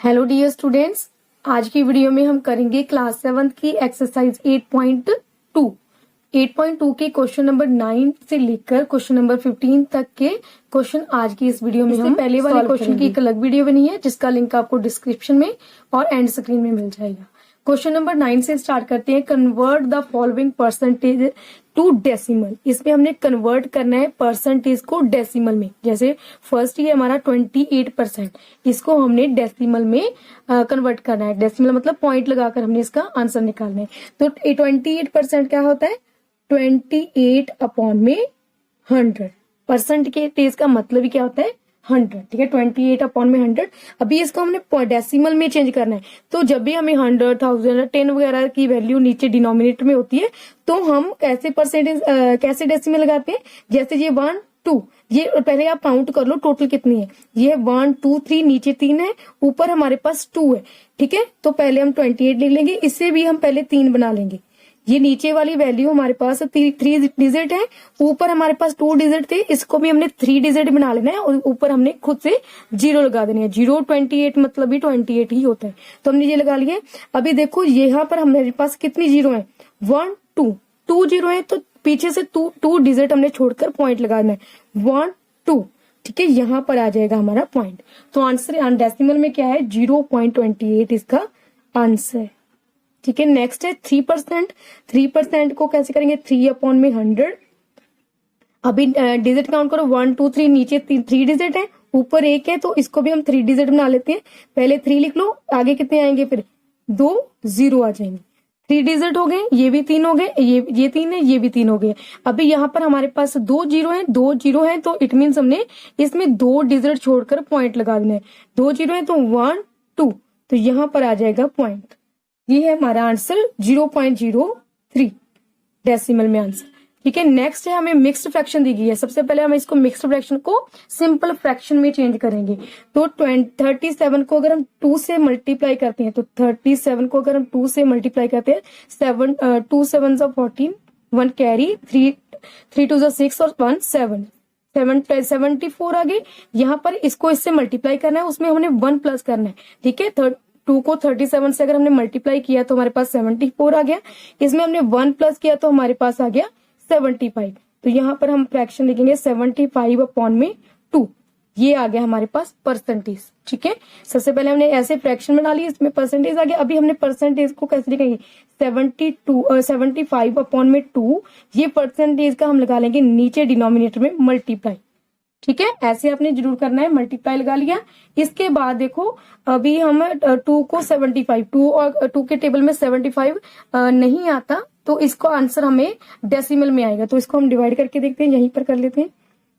Hello dear students, आज की video में हम करेंगे क्लास 7 की एक्सरसाइज 8.2 के क्वेश्चन नंबर 9 से लेकर क्वेश्चन नंबर 15 तक के क्वेश्चन आज की इस वीडियो में हम पहले वाले क्वेश्चन की एक अलग वीडियो बनी है जिसका लिंक आपको डिस्क्रिप्शन में और एंड स्क्रीन में मिल जाएगा। क्वेश्चन नंबर 9 से स्टार्ट करते हैं। Convert the following percentage to decimal. इसमें हमने कन्वर्ट करना है परसेंटेज को डेसिमल में। जैसे फर्स्ट ये हमारा 28%, इसको हमने डेसिमल में कन्वर्ट करना है। डेसिमल मतलब पॉइंट लगाकर हमने इसका आंसर निकालना है। तो 28% क्या होता है? 28 अपॉन में 100। परसेंट के तेज का मतलब ही क्या होता है? 100। ठीक है, 28 अपॉन में 100। अभी इसको हमने डेसिमल में चेंज करना है। तो जब भी हमें 100, 1000, 10 वगैरह की वैल्यू नीचे डिनोमिनेटर में होती है तो हम कैसे परसेंटेज कैसे डेसिमल लगाते हैं? जैसे ये 1, 2, ये पहले आप काउंट कर लो टोटल कितनी है। ये 1, 2, 3, नीचे 3 है, ऊपर हमारे पास 2 है। ठीक है, तो पहले हम 28 लिख लेंगे। इससे भी हम पहले 3 बना लेंगे। ये नीचे वाली वैल्यू हमारे पास 3 डिजिट है, ऊपर हमारे पास 2 डिजिट थे, इसको भी हमने 3 डिजिट बना लेना है और ऊपर हमने खुद से 0 लगा देनी है। 0 28 मतलब भी 28 ही होता है, तो हमने ये लगा लिया। अभी देखो यहाँ पर हमारे पास कितनी 0 है? 1, 2 0 है, तो पीछे से 2 डिजिट हमने छोड़कर पॉइंट लगाना है। 1, 2। ठीक है, यहाँ पर आ जाएगा हमारा पॉइंट। तो आंसर डेसिमल में क्या है? 0.28 इसका आंसर। ठीक है, नेक्स्ट है 3%। 3% को कैसे करेंगे? 3 अपॉन में 100। अभी डिजिट काउंट करो, 1, 2, 3, नीचे 3 डिजिट है, ऊपर 1 है, तो इसको भी हम 3 डिजिट बना लेते हैं। पहले 3 लिख लो, आगे कितने आएंगे? फिर 2 0 आ जाएंगे। 3 डिजिट हो गए, ये भी 3 हो गए, ये 3 है, ये भी 3 हो गए। अभी यहाँ पर हमारे पास 2 0 है, 2 0 है, तो इट मीन्स हमने इसमें 2 डिजिट छोड़कर पॉइंट लगा देना है। 2 0 है तो 1, 2, तो यहाँ पर आ जाएगा पॉइंट। ये है हमारा आंसर 0.03 डेसिमल में आंसर। ठीक है, नेक्स्ट है हमें मिक्स्ड फ्रैक्शन दी गई है। सबसे पहले हम इसको मिक्स्ड फ्रैक्शन को सिंपल फ्रैक्शन में चेंज करेंगे। तो 37 को अगर हम 2 से मल्टीप्लाई करते हैं, तो 37 को अगर हम 2 से मल्टीप्लाई करते हैं, 2 7 14, 1 कैरी, 3 2 6 और 1 7, 74 आ गए। यहाँ पर इसको इससे मल्टीप्लाई करना है, उसमें हमने 1 प्लस करना है। ठीक है, 2 को 37 से अगर हमने मल्टीप्लाई किया तो हमारे पास 74 आ गया। इसमें हमने 1 प्लस किया तो हमारे पास आ गया 75। तो यहाँ पर हम फ्रैक्शन लिखेंगे 75 अपॉन में 2। ये आ गया हमारे पास परसेंटेज। ठीक है, सबसे पहले हमने ऐसे फ्रैक्शन बना ली, इसमें परसेंटेज आ गया। अभी हमने परसेंटेज को कैसे लिखेंगे? 75 अपॉन में 2। ये परसेंटेज का हम लगा लेंगे नीचे डिनोमिनेटर में मल्टीप्लाई। ठीक है, ऐसे आपने जरूर करना है, मल्टीप्लाई लगा लिया। इसके बाद देखो अभी हम 2 को 75, 2 और 2 के टेबल में 75 नहीं आता, तो इसको आंसर हमें डेसिमल में आएगा। तो इसको हम डिवाइड करके देखते हैं, यहीं पर कर लेते हैं।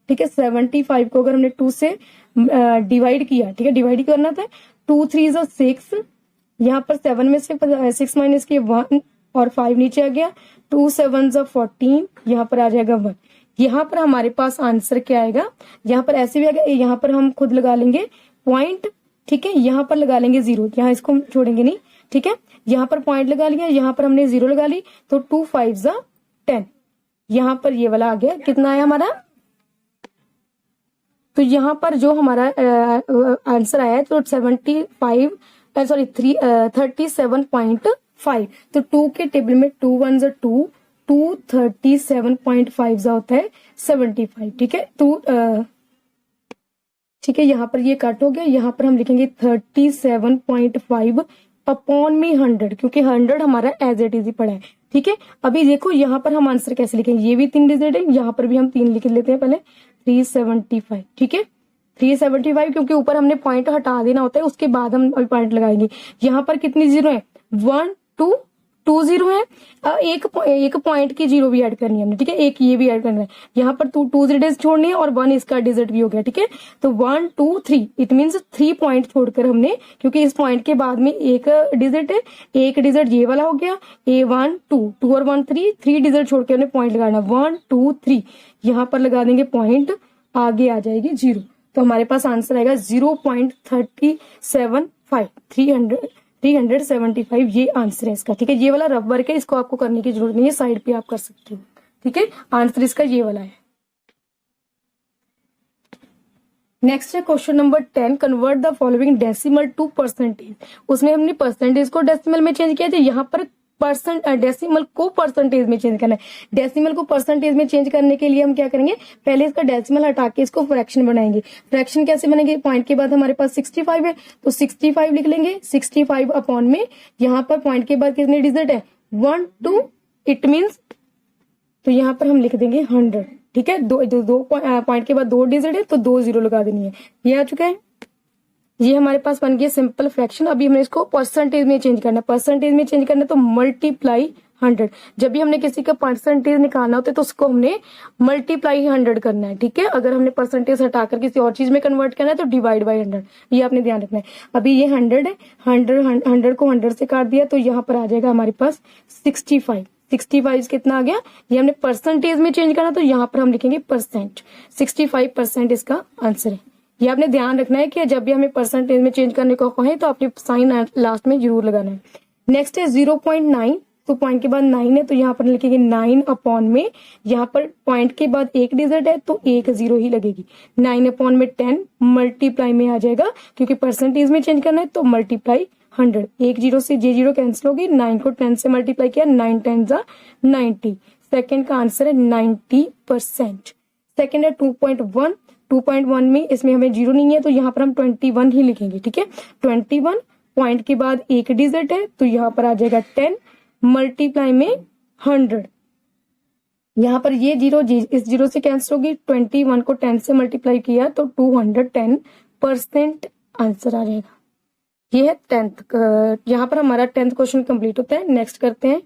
ठीक है, 75 को अगर हमने 2 से डिवाइड किया, ठीक है, डिवाइड करना था, 2 3 6, यहाँ पर 7 में से 6 माइनस किए 1 और 5 नीचे आ गया, 2 7 14, यहाँ पर आ जाएगा 1। यहाँ पर हमारे पास आंसर क्या आएगा? यहाँ पर ऐसे भी आएगा, यहाँ पर हम खुद लगा लेंगे पॉइंट। ठीक है, यहाँ पर लगा लेंगे 0, यहाँ इसको हम छोड़ेंगे नहीं। ठीक है, यहाँ पर पॉइंट लगा लिया, यहाँ पर हमने 0 लगा ली, तो 2 5 10। यहाँ पर ये वाला आ गया, कितना आया हमारा? तो यहाँ पर जो हमारा आंसर आया है तो 37.5। तो 2 के टेबल में 2 1 2, 237.5 होता है 75। ठीक है, ठीक है, यहाँ पर ये कट हो गया। यहाँ पर हम लिखेंगे 37.5 अपॉन में 100, क्योंकि 100 हमारा एज इट इज ही पड़ा है। ठीक है, अभी देखो यहाँ पर हम आंसर कैसे लिखेंगे? ये भी 3 डिजिट है, यहाँ पर भी हम 3 लिख लेते हैं पहले, 375। ठीक है, 375, क्योंकि ऊपर हमने पॉइंट हटा देना होता है, उसके बाद हम पॉइंट लगाएंगे। यहाँ पर कितनी 0 है? 1 2 2 0 है, एक पॉइंट की 0 भी ऐड करनी है हमने। ठीक है, एक ये भी ऐड करना है। यहाँ पर 2 डिजिट छोड़नी है और 1 इसका डिजिट भी हो गया। ठीक है, तो 1 2 3, इट मीन्स 3 पॉइंट छोड़कर हमने, क्योंकि इस पॉइंट के बाद में एक डिजिट है, एक डिजिट ये वाला हो गया, A1 2 और 1 3 डिजिट छोड़ के हमने पॉइंट लगाना, 1 2 3, यहाँ पर लगा देंगे पॉइंट, आगे आ जाएगी 0। तो हमारे पास आंसर आएगा 0.375, 375 ये आंसर है इसका। ठीक है, ये वाला रफ वर्क है, इसको आपको करने की जरूरत नहीं है, साइड पे आप कर सकते हो। ठीक है, आंसर इसका ये वाला है। नेक्स्ट है question number 10, convert the following decimal to percentage. उसमें हमने परसेंटेज को डेसिमल में चेंज किया था, यहाँ पर डेसिमल को परसेंटेज में चेंज करना है। डेसिमल को परसेंटेज में चेंज करने के लिए हम क्या करेंगे, पहले इसका डेसिमल हटा के इसको फ्रैक्शन बनाएंगे। फ्रैक्शन कैसे बनेंगे, पॉइंट के बाद हमारे पास 65 है तो 65 लिख लेंगे। 65 अपॉन में यहाँ पर पॉइंट के बाद कितने डिजिट है, 1 2, इट मीन्स तो यहाँ पर हम लिख देंगे 100। ठीक है, दो पॉइंट के बाद 2 डिजिट है तो 2 0 लगा देनी है। ये आ चुका है, ये हमारे पास बन गया सिंपल फ्रैक्शन। अभी हमने इसको परसेंटेज में चेंज करना है। परसेंटेज में चेंज करना है तो मल्टीप्लाई 100। जब भी हमने किसी का परसेंटेज निकालना होता है तो उसको हमने मल्टीप्लाई 100 करना है। ठीक है, अगर हमने परसेंटेज हटाकर किसी और चीज में कन्वर्ट करना है तो डिवाइड बाई 100, ये आपने ध्यान रखना है। अभी ये 100 है, 100 को 100 से काट दिया तो यहाँ पर आ जाएगा हमारे पास 65। 65 कितना आ गया, ये हमने परसेंटेज में चेंज करना तो यहाँ पर हम लिखेंगे परसेंट। 65% इसका आंसर है। ये आपने ध्यान रखना है कि जब भी हमें परसेंटेज में चेंज करने को कहें तो आपने साइन लास्ट में जरूर लगाना है। नेक्स्ट है 0.9, तो पॉइंट के बाद 9 है तो यहाँ पर लिखेंगे 9 अपॉन में, यहाँ पर पॉइंट के बाद एक डिजिट है तो 1 0 ही लगेगी। 9 अपॉन में 10 मल्टीप्लाई में आ जाएगा, क्योंकि परसेंटेज में चेंज करना है तो मल्टीप्लाई 100। 1 0 से जे 0 कैंसिल होगी, 9 को 10 से मल्टीप्लाई किया, 9 10 जा 90। सेकेंड का आंसर है 90%। सेकेंड है 2.1, 2.1 में इसमें हमें 0 नहीं है तो यहाँ पर हम 21 ही लिखेंगे। ठीक है, 21 पॉइंट के बाद एक डिजिट है तो यहाँ पर आ जाएगा 10 मल्टीप्लाई में 100। यहाँ पर ये 0 इस 0 से कैंसिल होगी, 21 को 10 से मल्टीप्लाई किया तो 210% आंसर आ जाएगा। ये है 10th। यहाँ पर हमारा 10th क्वेश्चन कंप्लीट होता है। नेक्स्ट करते हैं।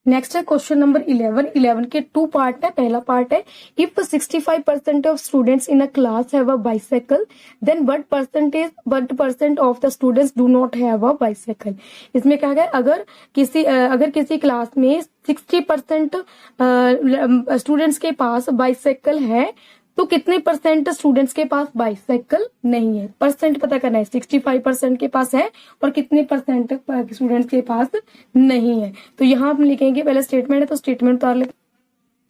नेक्स्ट है क्वेश्चन नंबर 11 के 2 पार्ट है। पहला पार्ट है, if 65% of students in a class have a bicycle then what percent of the students do not have a bicycle. इसमें कहा गया अगर किसी क्लास में 60% स्टूडेंट्स के पास बाइसाइकिल है तो कितने परसेंट स्टूडेंट्स के पास बाइसाइकिल नहीं है। परसेंट पता करना है, 65% के पास है और कितने परसेंट स्टूडेंट्स के पास नहीं है। तो यहाँ हम लिखेंगे, पहले स्टेटमेंट है तो स्टेटमेंट उतार लेते।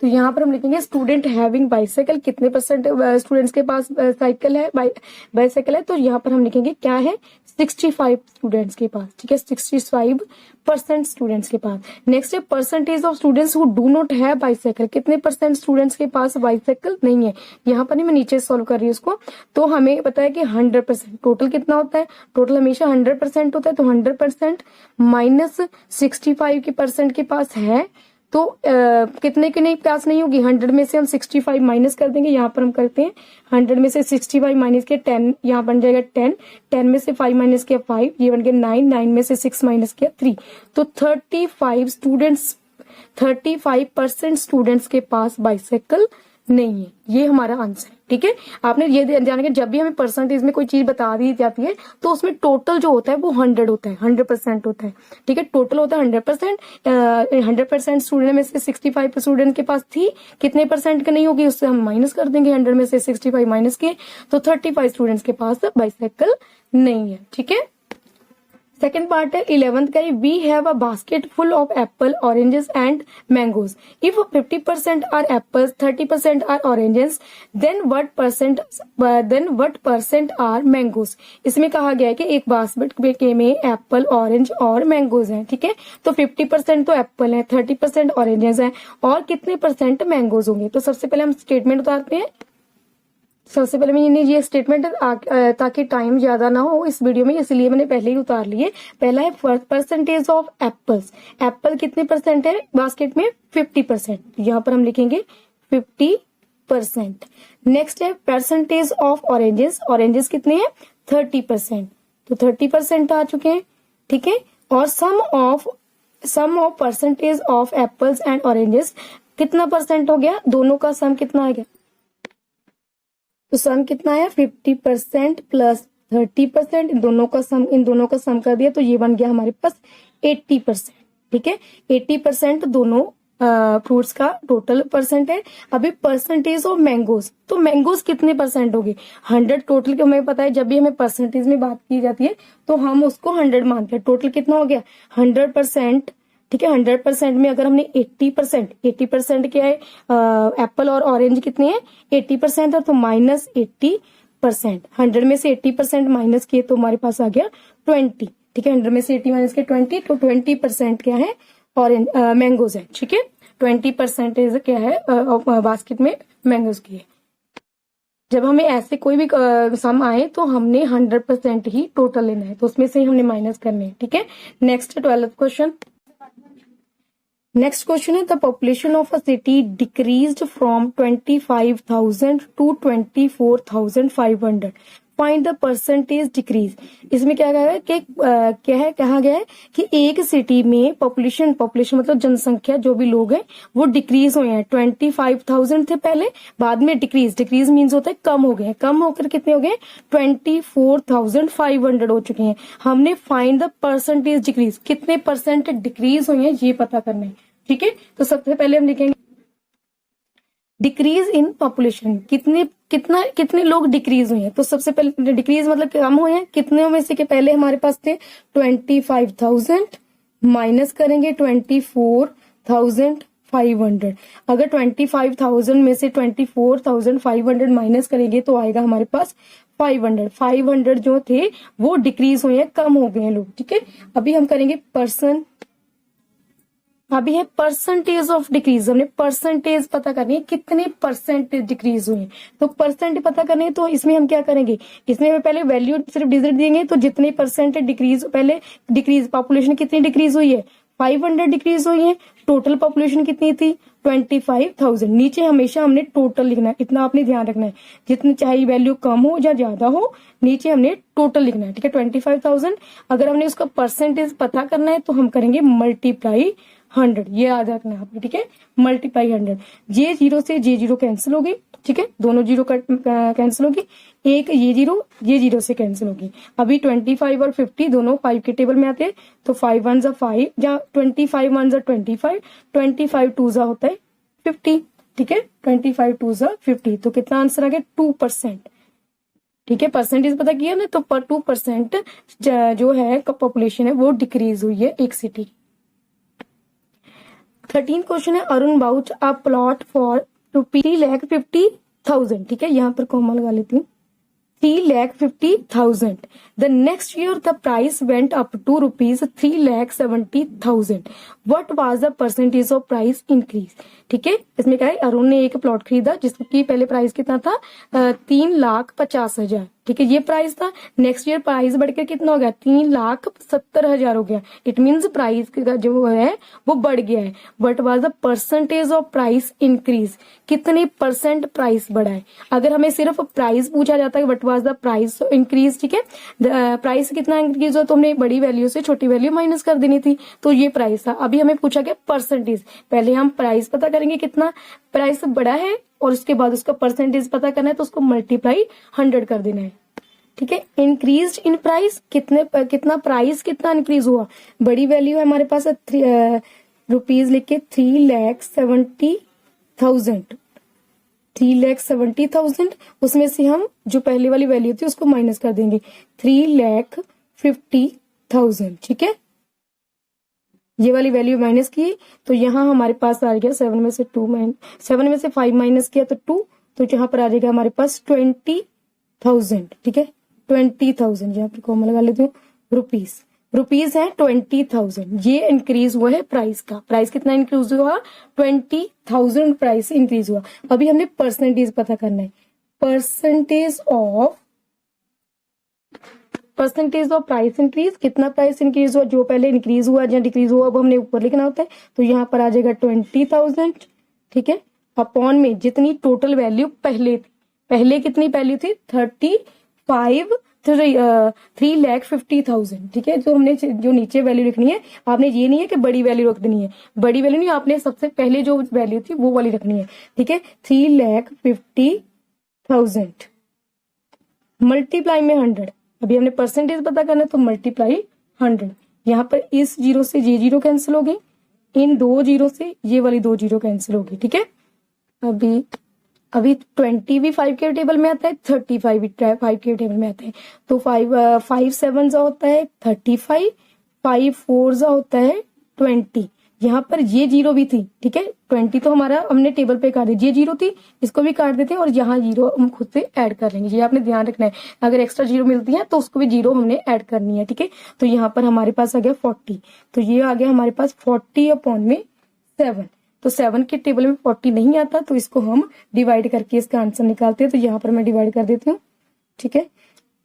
तो यहाँ पर हम लिखेंगे स्टूडेंट हैविंग बाइसाइकिल, कितने परसेंट स्टूडेंट्स के पास साइकिल है, बाइसाइकिल है, तो यहाँ पर हम लिखेंगे क्या है, 65 स्टूडेंट्स के पास। ठीक है, 65% स्टूडेंट्स के पास। नेक्स्ट है percentage of students who do not have bicycle, कितने परसेंट स्टूडेंट्स के पास बाइसाइकिल नहीं है। यहाँ पर नहीं, मैं नीचे सॉल्व कर रही हूँ इसको। तो हमें पता है कि 100%, टोटल कितना होता है, टोटल हमेशा 100% होता है, तो 100% माइनस 65 के परसेंट के पास है तो कितने के नहीं पास नहीं होगी, 100 में से हम 65 माइनस कर देंगे। यहाँ पर हम करते हैं 100 में से 65 माइनस के 10, यहाँ बन जाएगा 10 में से 5 माइनस किया 5, ये बन गया 9 में से 6 माइनस किया 3, तो 35% स्टूडेंट्स के पास बाइसाइकिल नहीं है। ये हमारा आंसर है। ठीक है, आपने ये ध्यान रखना, जब भी हमें परसेंटेज में कोई चीज बता दी जाती है तो उसमें टोटल जो होता है वो 100 होता है, 100% होता है। ठीक है, टोटल होता है 100%। 100% स्टूडेंट में से 65 स्टूडेंट के पास थी, कितने परसेंट के नहीं होगी उससे हम माइनस कर देंगे, 100 में से 65 माइनस किए तो 35 स्टूडेंट्स के पास बाइसाइकिल नहीं है। ठीक है, सेकेंड पार्ट है 11th का, we have a basket full of apple, oranges and mangoes. If 50% are apples, 30% are oranges, then what percent are mangoes. इसमें कहा गया है कि एक बास्केट में एप्पल, ऑरेंज और मैंगोज हैं। ठीक है, तो 50% तो एप्पल है, 30% ऑरेंजेस हैं और कितने परसेंट मैंगोज होंगे। तो सबसे पहले हम स्टेटमेंट उतारते हैं। सबसे पहले मैंने ये स्टेटमेंट ताकि टाइम ज्यादा ना हो इस वीडियो में, इसलिए मैंने पहले ही उतार लिए। पहला है परसेंटेज ऑफ एप्पल्स, एप्पल कितने परसेंट है बास्केट में, 50%, यहाँ पर हम लिखेंगे 50%। नेक्स्ट है परसेंटेज ऑफ ऑरेंजेस, ऑरेंजेस कितने हैं, 30%, तो 30% आ चुके हैं। ठीक है, और sum of percentage of apples and oranges कितना परसेंट हो गया, दोनों का सम कितना आ गया, तो सम कितना है 50% प्लस 30%, इन दोनों का सम कर दिया तो ये बन गया हमारे पास 80%। ठीक है, 80% दोनों फ्रूट्स का टोटल परसेंट है। अभी परसेंटेज ऑफ मैंगोज, तो मैंगोज कितने परसेंट होगी, 100 टोटल। हमें पता है जब भी हमें परसेंटेज में बात की जाती है तो हम उसको 100 मानते हैं। टोटल कितना हो गया 100%, ठीक है। 100% में अगर हमने 80% क्या है, एप्पल और ऑरेंज कितने हैं 80% है, तो -80%। 100 में से 80% माइनस किए तो हमारे पास आ गया 20, ठीक है। 100 में से 80 माइनस के 20, तो 20% क्या है ऑरेंज मैंगोज है, ठीक है। 20% क्या है बास्केट में मैंगोज की है। जब हमें ऐसे कोई भी सम आए तो हमने 100% ही टोटल लेना है, तो उसमें से ही हमने माइनस करने हैं, ठीक है। Next 12th question. Next question है the population of a city decreased from 25,000 to 24,500, find the percentage decrease. इसमें क्या कहा है कि कहा गया है कि एक सिटी में पॉपुलेशन मतलब जनसंख्या जो भी लोग हैं वो डिक्रीज हुए हैं। 25,000 थे पहले, बाद में डिक्रीज मीन्स होता है कम हो गए, कम होकर कितने हो गए 24,500 हो चुके हैं। हमने फाइंड द परसेंटेज डिक्रीज, कितने परसेंट डिक्रीज हुए हैं ये पता करना है, ठीक है। तो सबसे पहले हम लिखेंगे डिक्रीज इन पॉपुलेशन, कितने लोग डिक्रीज हुए हैं। तो सबसे पहले डिक्रीज मतलब कम हुए हैं, कितने में से के पहले हमारे पास थे 25,000, माइनस करेंगे 24,500। अगर 25,000 में से 24,500 माइनस करेंगे तो आएगा हमारे पास 500 जो थे वो डिक्रीज हुए हैं, कम हो गए हैं लोग, ठीक है। अभी हम करेंगे अभी है परसेंटेज ऑफ डिक्रीज। हमने परसेंटेज पता करनी है कितने परसेंटेज डिक्रीज हुए, तो परसेंट पता करनी है। तो इसमें हम क्या करेंगे, इसमें हमें पहले वैल्यू सिर्फ डिजिट देंगे, तो जितने परसेंट डिक्रीज, पहले डिक्रीज पॉपुलेशन कितनी डिक्रीज हुई है 500 डिक्रीज हुई है। टोटल पॉपुलेशन कितनी थी 25,000। नीचे हमेशा हमने टोटल लिखना है, इतना आपने ध्यान रखना है, जितनी चाहे वैल्यू कम हो या ज्यादा हो नीचे हमने टोटल लिखना है, ठीक है। 25,000 अगर हमने उसका परसेंटेज पता करना है तो हम करेंगे मल्टीप्लाई 100, ये याद रखना है आपने, ठीक है। मल्टीप्लाई 100, J0 से J0 कैंसिल होगी, ठीक है, दोनों जीरो कैंसिल होगी, एक ये जीरो से कैंसिल होगी। अभी 25 और 50 दोनों 5 के टेबल में आते हैं, तो 5 1 जा 5 या 25 1 जा 25, 25 2 जा होता है 50, ठीक है। 25 2 जा 50, तो कितना आंसर आ गया 2%, ठीक है। परसेंटेज पता किया ना, तो 2% जो है पॉपुलेशन है वो डिक्रीज हुई है एक सिटी। 13 क्वेश्चन है अरुण बाउच अ प्लॉट फॉर ₹3,50,000, ठीक है। यहाँ पर कॉमा लगा लेती हूँ, 3,50,000। The next year the price went up to ₹3,70,000। What was the percentage of price increase, ठीक है। इसमें क्या है, अरुण ने एक प्लॉट खरीदा जिसकी पहले प्राइस कितना था 3,50,000, ठीक है, ये प्राइस था। नेक्स्ट ईयर प्राइस बढ़कर कितना हो गया 3,70,000 हो गया। इट मीन्स प्राइस का जो है वो बढ़ गया है। What was the percentage of price increase, कितने परसेंट प्राइस बढ़ा है। अगर हमें सिर्फ प्राइस पूछा जाता है what was the price increase, ठीक है, प्राइस कितना इंक्रीज हो तो हमने बड़ी वैल्यू से छोटी वैल्यू माइनस कर देनी थी, तो ये प्राइस था। अभी हमें पूछा गया परसेंटेज, पहले हम प्राइस पता करेंगे कितना प्राइस बढ़ा है और उसके बाद उसका परसेंटेज पता करना है, तो उसको मल्टीप्लाई 100 कर देना है, ठीक है। इंक्रीज इन प्राइस, कितना प्राइस कितना इंक्रीज हुआ, बड़ी वैल्यू है हमारे पास रुपीज लिख के 3,70,000, 3,70,000, उसमें से हम जो पहले वाली वैल्यू थी उसको माइनस कर देंगे 3,50,000, ठीक है। ये वाली वैल्यू माइनस की तो यहाँ हमारे पास आ गया 7 में से 5 माइनस किया तो 2, तो यहाँ पर आ जाएगा हमारे पास 20,000, ठीक है। 20,000 यहाँ पर कॉमा लगा लेती हूँ, रुपीज है 20,000। ये इंक्रीज हुआ है प्राइस का, प्राइस कितना इंक्रीज हुआ 20,000 प्राइस इंक्रीज हुआ। अभी हमने परसेंटेज पता करना है, परसेंटेज ऑफ प्राइस इंक्रीज, कितना प्राइस इंक्रीज हुआ, जो पहले इंक्रीज हुआ या डिक्रीज हुआ अब हमने ऊपर लिखना होता है, तो यहाँ पर आ जाएगा 20,000, ठीक है, अपॉन में जितनी टोटल वैल्यू पहले थी, पहले कितनी वैल्यू थी 3,50,000, ठीक है। तो हमने जो नीचे वैल्यू लिखनी है, आपने ये नहीं है कि बड़ी वैल्यू रख देनी है, बड़ी वैल्यू नहीं, आपने सबसे पहले जो वैल्यू थी वो वाली रखनी है, ठीक है। 3,50,000 मल्टीप्लाई में 100, अभी हमने परसेंटेज पता करना है तो मल्टीप्लाई 100। यहाँ पर इस जीरो से J0 कैंसिल हो गई, इन 2 जीरो से ये वाली 2 जीरो कैंसिल होगी, ठीक है। अभी 20 भी 5 के टेबल में आता है, 35 भी 5 के टेबल में आता है। तो 5 7 होता है 35, 5 4 होता है 20। यहाँ पर ये जीरो भी थी, ठीक है। 20 तो हमारा हमने टेबल पे काट दिया, ये जीरो थी, इसको भी काट देते हैं और यहाँ जीरो हम खुद से ऐड कर लेंगे। ये आपने ध्यान रखना है, अगर एक्स्ट्रा जीरो मिलती है तो उसको भी जीरो हमने ऐड करनी है, ठीक है। तो यहाँ पर हमारे पास आ गया 40, तो ये आ गया हमारे पास 40/7। तो 7 के टेबल में 40 नहीं आता, तो इसको हम डिवाइड करके इसका आंसर निकालते हैं। तो यहाँ पर मैं डिवाइड कर देती हूँ, ठीक है।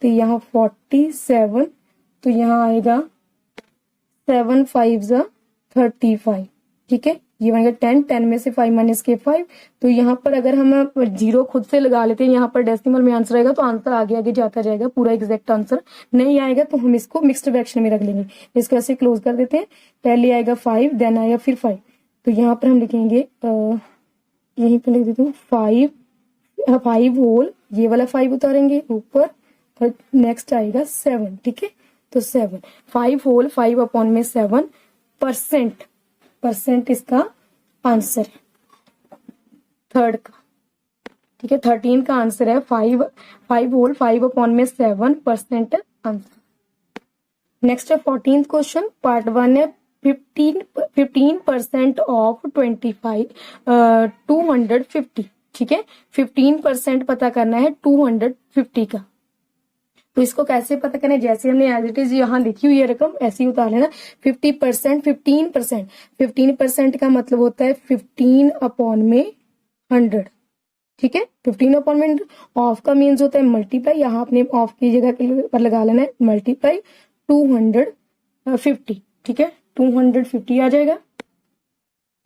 तो यहाँ 47, तो यहाँ आएगा 7 5 35, ठीक है। ये बनेगा 10, 10 में से 5 माइनस के 5। तो यहाँ पर अगर हम जीरो खुद से लगा लेते हैं, यहाँ पर डेसिमल में आंसर आएगा तो आंसर आगे आगे जाता जाएगा, पूरा एग्जैक्ट आंसर नहीं आएगा तो हम इसको मिक्स्ड फ्रैक्शन में रख लेंगे। इसको ऐसे क्लोज कर देते हैं, पहले आएगा 5, देन आएगा फिर 5। तो यहाँ पर हम लिखेंगे यहीं पर लिख देती हूँ 5 होल, ये वाला 5 उतारेंगे ऊपर और नेक्स्ट आएगा 7, ठीक है। तो 7 5 होल 5/7 परसेंट इसका आंसर है थर्ड का, ठीक है। 13 का आंसर है 5 होल 5/7% आंसर। नेक्स्ट है 14th क्वेश्चन, पार्ट 1 है 15% ऑफ 25 250, ठीक है। 15% पता करना है 250 का। तो इसको कैसे पता करें, जैसे हमने एज इट इज यहाँ लिखी हुई है रकम ऐसे ही उतार लेना। 50% 15% का मतलब होता है 15/100, ठीक है। 15/100 ऑफ का मीन्स होता है मल्टीप्लाई, यहाँ अपने ऑफ की जगह पर लगा लेना है मल्टीप्लाई 250, ठीक है। 250 आ जाएगा।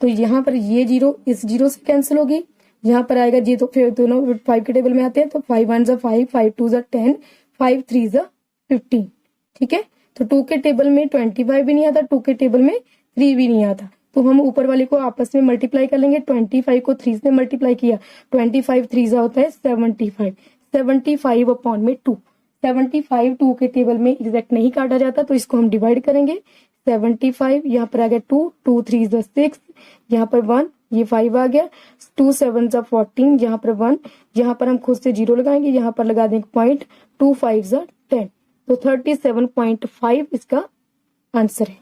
तो यहाँ पर ये जीरो इस जीरो से कैंसिल होगी, यहाँ पर आएगा जी, तो फिर दोनों 5 के टेबल में आते हैं। तो 5 1 5, 5 2 10, 5 3 15, ठीक है। तो 2 के टेबल में 25 भी नहीं आता, 2 के टेबल में 3 भी नहीं आता, तो हम ऊपर वाले को आपस में मल्टीप्लाई कर लेंगे। 25 को 3 से मल्टीप्लाई किया, 25 3 होता है 75, 75/2। 75 2 के टेबल में एग्जैक्ट नहीं काटा जाता, तो इसको हम डिवाइड करेंगे। 75 यहाँ पर आ गया 2, 2 3 6, यहाँ पर 1, ये 5 आ गया। 2 7 14, यहाँ पर 1, यहाँ पर हम खुद से जीरो लगाएंगे, यहाँ पर लगा देंगे पॉइंट, 2 5 10। तो 37.5 इसका आंसर है,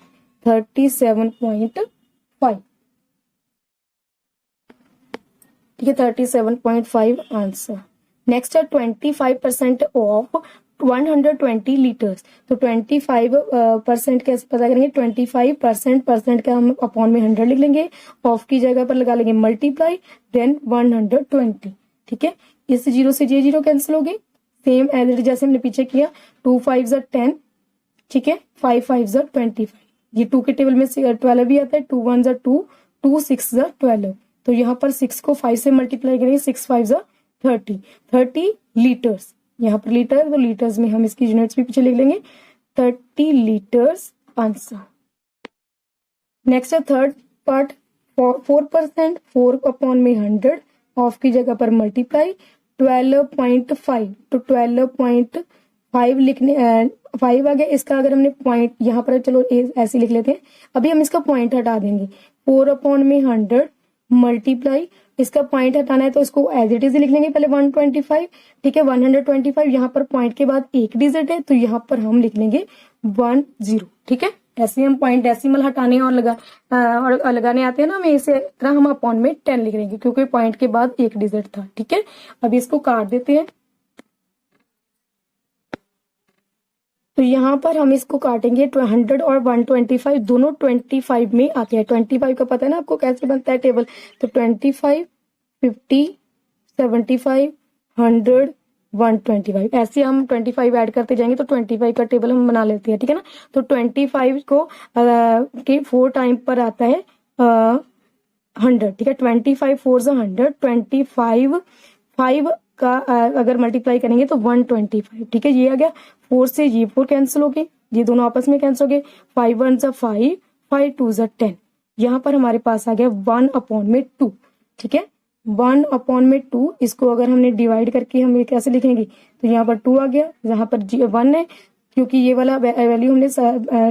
37.5, ठीक है। 37.5 आंसर। नेक्स्ट है 25% ऑफ 120 लीटर्स। तो 25% कैसे पता करेंगे, 25% का हम अपॉन में 100 लिख लेंगे, ऑफ की जगह पर लगा लेंगे मल्टीप्लाई, देन 120, ठीक है। इस जीरो से ये जीरो कैंसिल हो गई, सेम एज जैसे हमने पीछे किया। 2 5 10, ठीक है। 5 5 25, ये 2 के टेबल में 12 भी आता है। 2 1 2, 2 6 12। तो यहाँ पर 6 को 5 से मल्टीप्लाई करेंगे, 6 5 30 लीटर्स। यहाँ पर लीटर, तो लीटर्स में हम इसकी यूनिट्स भी पीछे लिख लेंगे, 30 लीटर्स आंसर। नेक्स्ट है थर्ड पार्ट, 4%, 4/100, ऑफ की जगह पर मल्टीप्लाई 12.5। तो 12.5 लिखने 5 आ गया, इसका अगर हमने पॉइंट यहाँ पर, चलो ऐसे लिख लेते हैं, अभी हम इसका पॉइंट हटा देंगे। 4/100 मल्टीप्लाई, इसका पॉइंट हटाना है तो इसको एज इट इज लिख लेंगे पहले 125, ठीक है। 125, यहाँ पर पॉइंट के बाद एक डिजिट है तो यहाँ पर हम लिख लेंगे 10, ठीक है। ऐसे हम पॉइंट डेसिमल हटाने और लगाने आते हैं ना, हमें इसे तरह हम अपॉन में 10 लिख लेंगे क्योंकि पॉइंट के बाद एक डिजिट था, ठीक है। अभी इसको काट देते हैं। तो यहाँ पर हम इसको काटेंगे, 100 और 125 दोनों 25 में आते हैं। 25 का पता है ना आपको कैसे बनता है टेबल, तो 25 50 75 100 125, ऐसे हम 25 ऐड करते जाएंगे तो 25 का टेबल हम बना लेते हैं, ठीक है ना। तो 25 को के 4 टाइम पर आता है 100, ठीक है। 25 4 100, 25 5 का अगर मल्टीप्लाई करेंगे तो 125, ठीक है। ये आ गया, 4 से ये 4 कैंसिल हो गए, ये दोनों आपस में कैंसिल हो गए। 5 1 5, 5 2 10, यहाँ पर हमारे पास आ गया 1/2, ठीक है। 1/2, इसको अगर हमने डिवाइड करके हम कैसे लिखेंगे, तो यहाँ पर 2 आ गया, यहाँ पर 1 है क्योंकि ये वाला वैल्यू हमने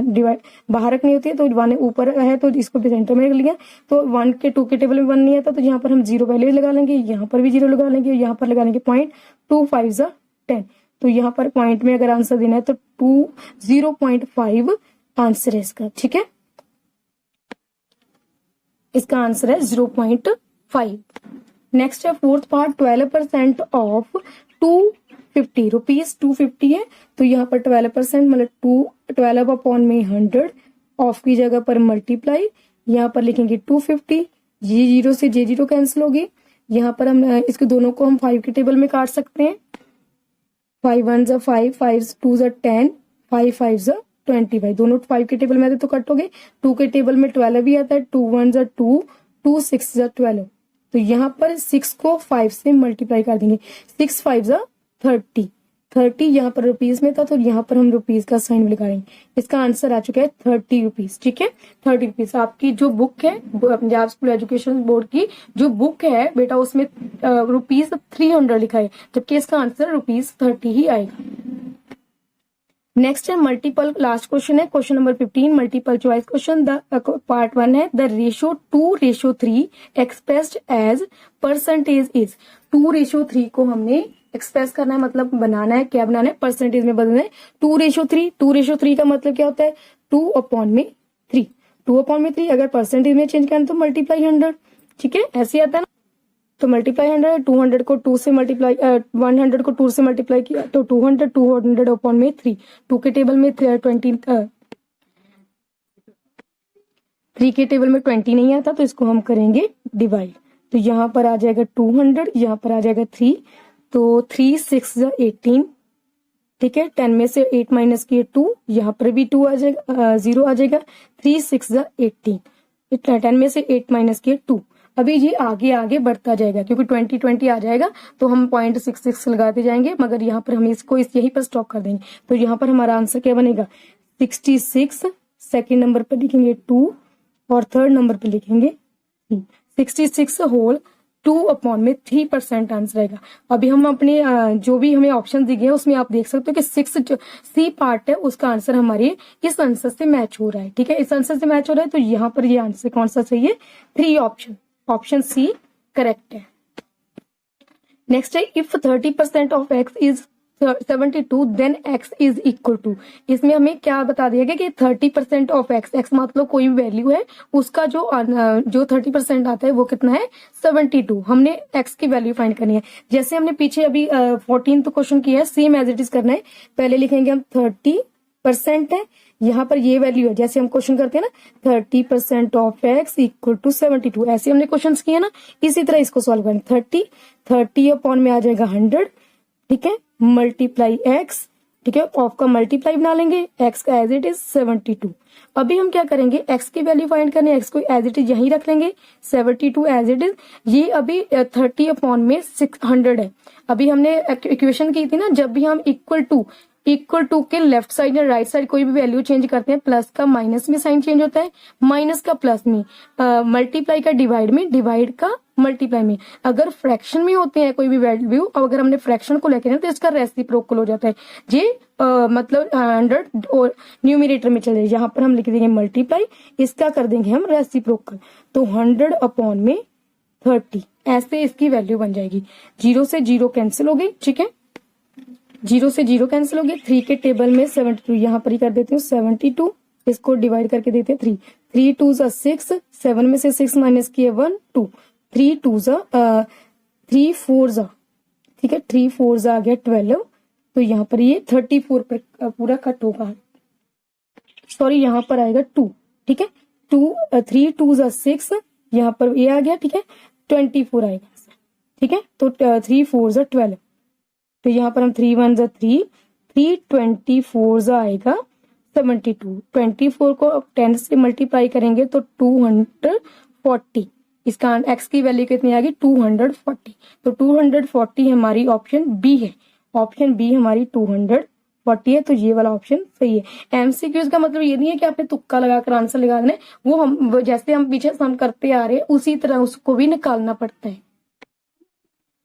डिवाइड बाहर रखनी होती है, तो 1 ऊपर है तो इसको भी सेंटर में रख लिया। तो 1 के 2 के टेबल में 1 नहीं आता, तो यहाँ पर हम 0 वैल्यू लगा लेंगे, यहाँ पर भी 0 लगा लेंगे, और यहाँ पर लगा लेंगे पॉइंट। 2 5 10। तो यहाँ पर पॉइंट में अगर आंसर देना है तो 0.5 आंसर है इसका। ठीक है, इसका आंसर है 0.5। नेक्स्ट है फोर्थ पार्ट, 12% ऑफ 250 रुपीज। 250 है तो यहाँ पर 12% मतलब 12 अपॉन में 100, ऑफ की जगह पर मल्टीप्लाई, यहाँ पर लिखेंगे 250। ये 0 से जे 0 कैंसिल होगी। यहाँ पर हम इसके दोनों को हम 5 के टेबल में काट सकते हैं। 5 1 5, 5 2 10, 5 5 20। भाई दोनों 5 के टेबल में आते तो कट हो गए। 2 के टेबल में 12 भी आता है। 2 1 2, 2 6 12। तो यहाँ पर 6 को 5 से मल्टीप्लाई कर देंगे। 6 5 30। 30 यहाँ पर रुपीज में था तो यहाँ पर हम रुपीज का साइन लगाएंगे। इसका आंसर आ चुका है 30 रुपीज। ठीक है, 30 रुपीज। आपकी जो बुक है पंजाब स्कूल एजुकेशन बोर्ड की जो बुक है बेटा, उसमें रुपीज 300 लिखा है, जबकि इसका आंसर रुपीज 30 ही आएगा। नेक्स्ट है मल्टीपल, लास्ट क्वेश्चन है question number 15, multiple choice question. The part 1 है the ratio 2:3 expressed as percentage is. 2:3 को हमने एक्सप्रेस करना है, मतलब बनाना है, क्या बनाना है, परसेंटेज में बदलना है। 2:3, 2:3 का मतलब क्या होता है, 2 अपॉन में 3। 2 अपॉन में 3 अगर परसेंटेज में चेंज करना तो मल्टीप्लाई 100। ठीक है, ऐसे आता है ना, तो मल्टीप्लाई 100, 200 को 2 से मल्टीप्लाई 100 को 2 से मल्टीप्लाई किया तो 200, 200 अपॉन में 3। 2 के टेबल में 3 के टेबल में 20 नहीं आता, तो इसको हम करेंगे डिवाइड। तो यहाँ पर आ जाएगा 200, यहाँ पर आ जाएगा 3, तो 3 6 18। ठीक है, 10 में से 8 माइनस किए 2, यहाँ पर भी 2 आ जाएगा, 0 आ जाएगा। 3 6 18, 10 में से 8 माइनस किए 2। अभी ये आगे आगे बढ़ता जाएगा क्योंकि 20 20 आ जाएगा तो हम 0.66 लगाते जाएंगे, मगर यहाँ पर हम इसको यहीं पर स्टॉप कर देंगे। तो यहाँ पर हमारा आंसर क्या बनेगा, 66। सेकेंड नंबर पर लिखेंगे 2 और थर्ड नंबर पर लिखेंगे 3। 66 होल 2 अपॉन में 3% आंसर आएगा। अभी हम अपने जो भी हमें ऑप्शन दिए हैं उसमें आप देख सकते हो कि 6 जो सी पार्ट है उसका आंसर हमारे इस आंसर से मैच हो रहा है। ठीक है, इस आंसर से मैच हो रहा है, तो यहाँ पर ये आंसर कौन सा सही है, 3 ऑप्शन सी करेक्ट है। नेक्स्ट है if 30% of X is 72 then X is equal to. इसमें हमें क्या बता दिया गया कि 30% ऑफ एक्स, एक्स मतलब कोई भी वैल्यू है, उसका जो 30% आता है वो कितना है, 72। हमने एक्स की वैल्यू फाइंड करनी है। जैसे हमने पीछे अभी 14th क्वेश्चन किया है, सेम एज इट इज करना है। पहले लिखेंगे हम 30% है, यहाँ पर ये वैल्यू है, जैसे हम क्वेश्चन करते हैं ना 30% ऑफ एक्स इक्वल टू 72, ऐसे हमने क्वेश्चन किए ना, इसी तरह इसको सॉल्व करें। 30 अपॉन में आ जाएगा 100। ठीक है, मल्टीप्लाई एक्स। ठीक है, ऑफ का मल्टीप्लाई बना लेंगे, एक्स का एज इट इज 72। अभी हम क्या करेंगे, एक्स की वैल्यू फाइंड करनी है, एक्स को एज इट इज यहीं रख लेंगे, 72 एज इट इज। ये अभी 30 अपॉन में 600 है। अभी हमने इक्वेशन की थी ना, जब भी हम इक्वल टू के लेफ्ट साइड या राइट साइड कोई भी वैल्यू चेंज करते हैं, प्लस का माइनस में साइन चेंज होता है, माइनस का प्लस में, मल्टीप्लाई का डिवाइड में, डिवाइड का मल्टीप्लाई में। अगर फ्रैक्शन में होते हैं कोई भी वैल्यू, अगर हमने फ्रैक्शन को लेके ना तो इसका रेसिप्रोकल हो जाता है। ये मतलब 100 और न्यूमिनेटर में चले, यहाँ पर हम लिख देंगे मल्टीप्लाई, इसका कर देंगे हम रेसिप्रोकल, तो 100 अपॉन में 30, ऐसे इसकी वैल्यू बन जाएगी। 0 से 0 कैंसिल हो गई। ठीक है, 0 से 0 कैंसिल हो गया। 3 के टेबल में 72, यहाँ पर ही कर देती हूँ 72, इसको डिवाइड करके देते हैं 3। 3 2 6, 7 में से 6 माइनस किए 1 2, 3 2 3 4। ठीक है, 3 4 आ गया 12, तो यहाँ पर ये 34 पर पूरा कट होगा, सॉरी यहाँ पर आएगा 2। ठीक है, 3 2 6, यहाँ पर ये आ गया। ठीक है, 24 आएगा। ठीक है, तो 3 4 12, तो यहाँ पर हम 3 1 3, 3 24 आएगा 72। 24 को 10 से मल्टीप्लाई करेंगे तो 240। इसका एक्स की वैल्यू कितनी आ गई, 240। तो 240 हमारी ऑप्शन बी है। ऑप्शन बी हमारी 240 है, तो ये वाला ऑप्शन सही है। एमसीक्यूज का मतलब ये नहीं है कि आपने तुक्का लगाकर आंसर लगा देना है, वो जैसे हम पीछे सम करते आ रहे हैं उसी तरह उसको भी निकालना पड़ता है।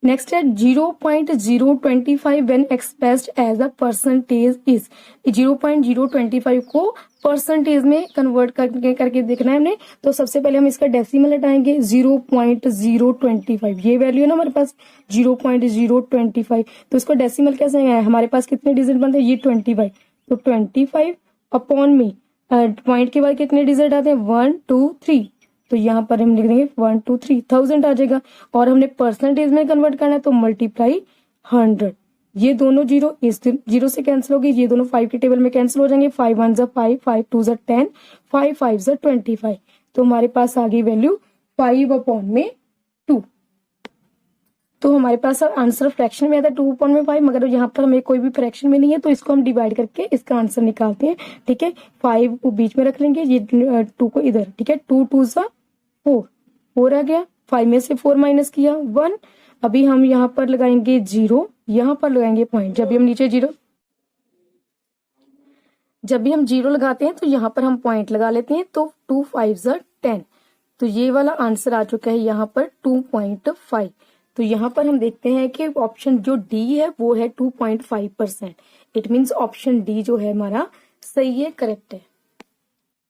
नेक्स्ट है 0.025 when expressed as a percentage is. 0.025 को परसेंटेज में कन्वर्ट करके देखना है हमने। तो सबसे पहले हम इसका डेसिमल हटाएंगे 0.025, ये वैल्यू है ना हमारे पास 0.025। तो इसको डेसिमल कैसे है, हमारे पास कितने डिजिट बनते हैं, ये 25। तो 25 अपॉन में पॉइंट के बाद कितने डिजिट आते हैं 1 2 3, तो यहाँ पर हम लिख देंगे 1 2 3 1000 आ जाएगा। और हमने परसेंटेज में कन्वर्ट करना है तो मल्टीप्लाई 100। ये दोनों जीरो इस जीरो से कैंसिल होगी, ये दोनों 5 के टेबल में कैंसिल हो जाएंगे। 5 1 ज़ा 5, 5 2 ज़ा 10, 5 5 ज़ा 25। तो हमारे पास आ गई वैल्यू 5 अपॉन में 2। तो हमारे पास आंसर फ्रैक्शन में आता है 2 अपॉन में 5, मगर यहाँ पर हमें कोई भी फ्रैक्शन में नहीं है, तो इसको हम डिवाइड करके इसका आंसर निकालते हैं। ठीक है, 5 को बीच में रख लेंगे, ये 2 को इधर। ठीक है, 2 2 ज़ा 4, 4 आ गया। 5 में से 4 माइनस किया 1। अभी हम यहाँ पर लगाएंगे 0, यहाँ पर लगाएंगे पॉइंट। जब भी हम नीचे 0 लगाते हैं तो यहाँ पर हम पॉइंट लगा लेते हैं। तो 2 5 ज़ा 10, तो ये वाला आंसर आ चुका है यहाँ पर 2.5। तो यहाँ पर हम देखते हैं कि ऑप्शन जो डी है वो है 2.5%। इट मीन्स ऑप्शन डी जो है हमारा सही है, करेक्ट है।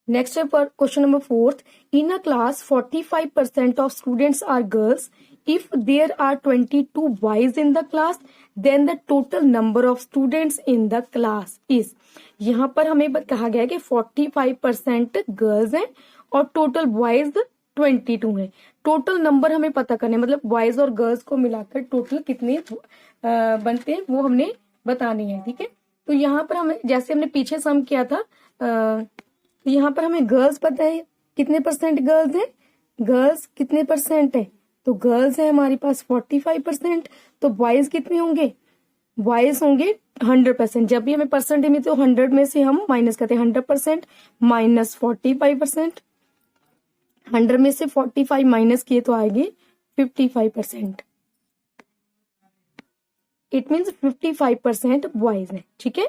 नेक्स्ट है question number 4। In a class 45% of students are girls. If there are 22 boys in the class then the total number of students in the class is. यहाँ पर हमें कहा गया है कि 45% गर्ल्स हैं और टोटल बॉयज 22 है। टोटल नंबर हमें पता करने, मतलब बॉयज और गर्ल्स को मिलाकर टोटल कितने बनते हैं वो हमने बताने हैं। ठीक है, तो यहाँ पर हमें जैसे हमने पीछे सम किया था, तो यहाँ पर हमें गर्ल्स पता है कितने परसेंट गर्ल्स है, गर्ल्स कितने परसेंट है, तो गर्ल्स है हमारे पास 45%। तो बॉयज कितने होंगे, बॉयज होंगे 100%। जब भी हमें परसेंटेज में, तो 100 में से हम माइनस करते हैं 100% माइनस 45%। 100 में से 45 माइनस किए तो आएगी 55%। इट मीन्स 55% बॉयज है। ठीक है,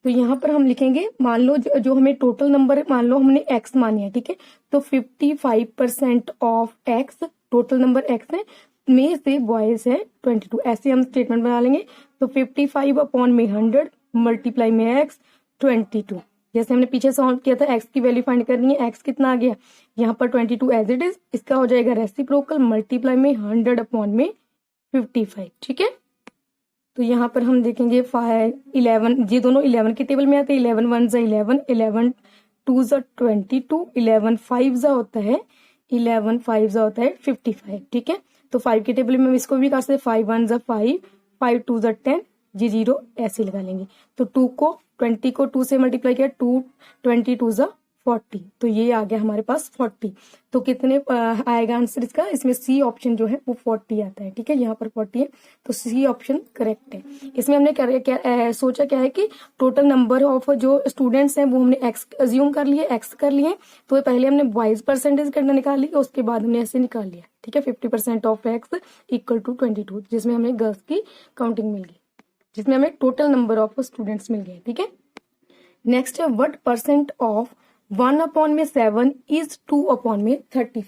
तो यहाँ पर हम लिखेंगे, मान लो जो हमें टोटल नंबर है, मान लो हमने x मानी है। ठीक है, तो 55% of x, total number x है, में से बॉयज है 22। ऐसे हम स्टेटमेंट बना लेंगे। तो 55 अपॉन में 100 मल्टीप्लाई में x 22। जैसे हमने पीछे सॉल्व किया था, x की वैल्यू फाइंड करनी है। x कितना आ गया, यहाँ पर 22 एज इट इज, इसका हो जाएगा रेसिप्रोकल मल्टीप्लाई में 100 अपॉन में 55। ठीक है, तो यहाँ पर हम देखेंगे 5 11, ये दोनों 11 के टेबल में आते हैं। 11 1 ज़ा 11, 11 2 ज़ा 22, 11 5 ज़ा होता है 11 5 ज़ा होता है 55। ठीक है, तो 5 के टेबल में हम इसको भी कर सकते हैं। 5 1 ज़ा 5, 5 2 ज़ा 10, जी 0 ऐसे लगा लेंगे। तो 20 को 2 से मल्टीप्लाई किया, 2 22 ज़ा 40, तो ये आ गया हमारे पास 40। तो कितने आएगा आंसर इसका, इसमें सी ऑप्शन जो है वो 40 आता है। ठीक है, यहाँ पर 40 है, तो सी ऑप्शन करेक्ट है। इसमें हमने सोचा क्या है कि टोटल नंबर ऑफ जो स्टूडेंट्स हैं वो हमने एक्स अज्यूम कर लिए, एक्स कर लिए। तो पहले हमने बॉयज परसेंटेज करना निकाल लिया, उसके बाद हमने ऐसे निकाल लिया। ठीक है, 50% ऑफ एक्स इक्वल टू 22, जिसमें हमें गर्ल्स की काउंटिंग मिल गई, जिसमें हमें टोटल नंबर ऑफ स्टूडेंट्स मिल गए। ठीक है, नेक्स्ट है व्हाट परसेंट ऑफ 1 अपॉन में 7 इज 2 अपॉन में 35।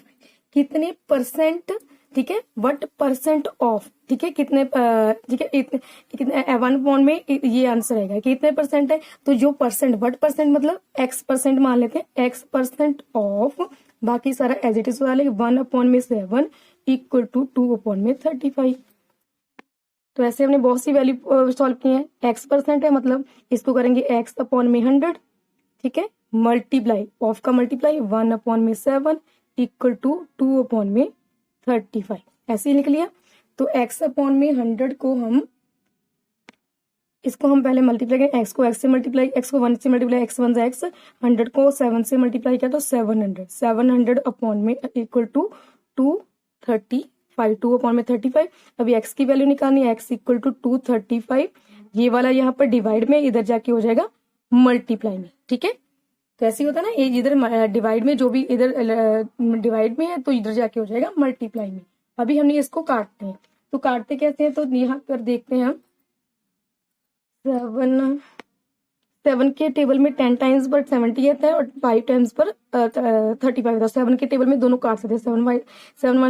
कितने परसेंट, ठीक है, व्हाट परसेंट ऑफ, ठीक है, कितने, ठीक है, कितने 1 अपॉन में ये आंसर आएगा कि कितने परसेंट है। तो जो परसेंट, व्हाट परसेंट मतलब x परसेंट मान लेते हैं, x परसेंट ऑफ, बाकी सारा एज इट इज वाले 1 अपॉन में 7 इक्वल टू 2 अपॉन में 35। तो ऐसे हमने बहुत सी वैल्यू सॉल्व की है। x परसेंट है मतलब इसको करेंगे x अपॉन में 100। ठीक है, मल्टीप्लाई ऑफ का मल्टीप्लाई 1 अपॉन में 7 इक्वल टू 2 अपॉन में 35, ऐसे ही लिख लिया। तो x अपॉन में 100 को हम, इसको हम पहले मल्टीप्लाई करें, x को x से मल्टीप्लाई, x को 1 से मल्टीप्लाई, x 1 x, 100 को 7 से मल्टीप्लाई किया तो 700, 700 अपॉन में इक्वल टू 235, 2 अपॉन में 35। अभी x की वैल्यू निकालनी है, x इक्वल टू 235। ये वाला यहाँ पर डिवाइड में, इधर जाके हो जाएगा मल्टीप्लाई में। ठीक है, तो ऐसे ही होता है ना, इधर डिवाइड में, जो भी इधर डिवाइड में है तो इधर जाके हो जाएगा मल्टीप्लाई में। अभी हमने इसको काटते हैं, तो काटते कैसे हैं, तो यहाँ पर देखते हैं हम 7 के टेबल में 10 टाइम्स पर 70 आता है और 5 टाइम्स पर 35 होता है। 7 के टेबल में दोनों काट सकते हैं, 7 1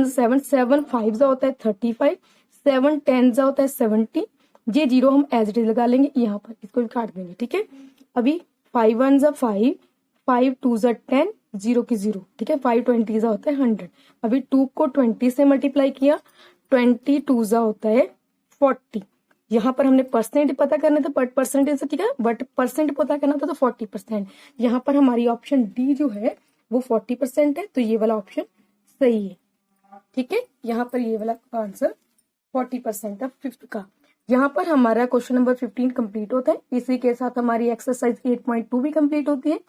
7 7 5 होता है 35, 7 10 होता है 70, ये 0 हम एज इट इज लगा लेंगे यहाँ पर, इसको भी काट देंगे। ठीक है, अभी 5 1 5, 5 2 10, 0 की 0। ठीक है, 5 20 होता है 100। अभी 2 को 20 से मल्टीप्लाई किया, 20 2 होता है 40। यहाँ पर हमने परसेंट पता करना था, बट परसेंटेज से ठीक है, बट परसेंट पता करना था तो 40%। यहाँ पर हमारी ऑप्शन डी जो है वो 40% है, तो ये वाला ऑप्शन सही है। ठीक है, यहाँ पर ये वाला आंसर 40% है 5th का। यहाँ पर हमारा क्वेश्चन नंबर 15 कंप्लीट होता है। इसी के साथ हमारी एक्सरसाइज 8.2 भी कंप्लीट होती है।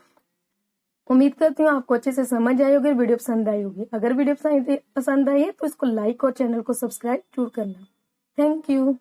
उम्मीद करती हूँ आपको अच्छे से समझ आई होगी, वीडियो पसंद आई होगी। अगर वीडियो पसंद आई है तो इसको लाइक और चैनल को सब्सक्राइब जरूर करना। Thank you.